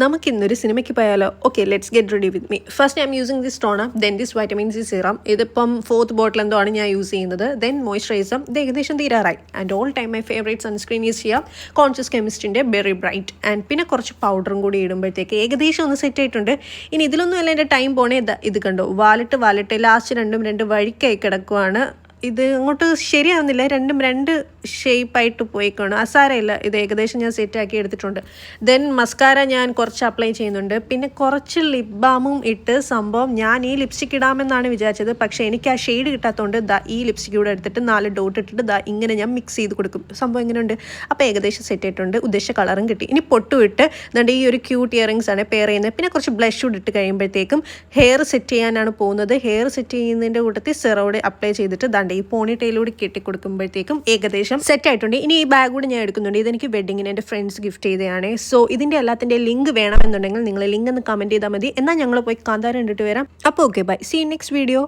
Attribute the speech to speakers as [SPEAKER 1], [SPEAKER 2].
[SPEAKER 1] നമുക്കിന്നൊരു സിനിമയ്ക്ക് പോയാലോ? Okay, let's get ready with me. First I M using this toner, then this vitamin C serum. ഇതിപ്പം 4th ബോട്ടിൽ എന്തോ ആണ് ഞാൻ യൂസ് ചെയ്യുന്നത്. ദെൻ മോയ്സ്ചറൈസർ, ഇത് ഏകദേശം തീരാറായി. And all time my favourite sunscreen use ചെയ്യാം, കോൺഷ്യസ് കെമിസ്റ്റിൻ്റെ ബെറി ബ്രൈറ്റ്. ആൻഡ് പിന്നെ കുറച്ച് പൗഡറും കൂടി ഇടുമ്പോഴത്തേക്ക് ഏകദേശം ഒന്ന് സെറ്റ് ആയിട്ടുണ്ട്. ഇനി ഇതിലൊന്നും അല്ല എൻ്റെ ടൈം പോണേ. ഇത് കണ്ടോ, വാലിട്ട് ലാസ്റ്റ് രണ്ട് വഴിക്കായി കിടക്കുവാണ്. ഇത് അങ്ങോട്ട് ശരിയാവുന്നില്ല, രണ്ടും രണ്ട് ഷേപ്പായിട്ട് പോയിക്കാണ്. അസാരമില്ല, ഇത് ഏകദേശം ഞാൻ സെറ്റാക്കി എടുത്തിട്ടുണ്ട്. ദെൻ മസ്കാര ഞാൻ കുറച്ച് അപ്ലൈ ചെയ്യുന്നുണ്ട്. പിന്നെ കുറച്ച് ലിപ് ബാമും ഇട്ട് സംഭവം ഞാൻ ഈ ലിപ്സ്റ്റിക് ഇടാമെന്നാണ് വിചാരിച്ചത്. പക്ഷേ എനിക്ക് ആ ഷെയ്ഡ് കിട്ടാത്തതുകൊണ്ട് ഈ ലിപ്സ്റ്റിക് കൂടെ എടുത്തിട്ട് 4 ഡോട്ട് ഇട്ടിട്ട് ഇങ്ങനെ ഞാൻ മിക്സ് ചെയ്ത് കൊടുക്കും. സംഭവം എങ്ങനെയുണ്ട്? അപ്പോൾ ഏകദേശം സെറ്റ് ആയിട്ടുണ്ട്. ഉദ്ദേശിച്ച കളറും കിട്ടി. ഇനി പൊട്ടും ഇട്ട് ഈ ഒരു ക്യൂട്ട് ഇയറിങ്സ് ആണ് പെയർ ചെയ്യുന്നത്. പിന്നെ കുറച്ച് ബ്ലഷ് കൂടി ഇട്ട് കഴിയുമ്പോഴത്തേക്കും ഹെയർ സെറ്റ് ചെയ്യാനാണ് പോകുന്നത്. ഹെയർ സെറ്റ് ചെയ്യുന്നതിൻ്റെ കൂട്ടത്തിൽ സെറോഡ് അപ്ലൈ ചെയ്തിട്ട് ഈ പോണി ടൈലൂടെ കെട്ടിക്കൊടുക്കുമ്പോഴത്തേക്കും ഏകദേശം സെറ്റ് ആയിട്ടുണ്ട്. ഇനി ഈ ബാഗ് കൂടി ഞാൻ എടുക്കുന്നുണ്ട്. ഇതെനിക്ക് വെഡിങ്ങിന് എൻ്റെ ഫ്രണ്ട്സ് ഗിഫ്റ്റ് ചെയ്തതാണ്. സോ ഇതിൻ്റെ എല്ലാത്തിൻ്റെ ലിങ്ക് വേണമെന്നുണ്ടെങ്കിൽ നിങ്ങൾ ലിങ്ക് ഒന്ന് കമൻറ്റ് ചെയ്താൽ മതി. എന്നാൽ ഞങ്ങൾ പോയി കാന്താര കണ്ടിട്ട് വരാം. അപ്പോൾ okay, bye, see next video.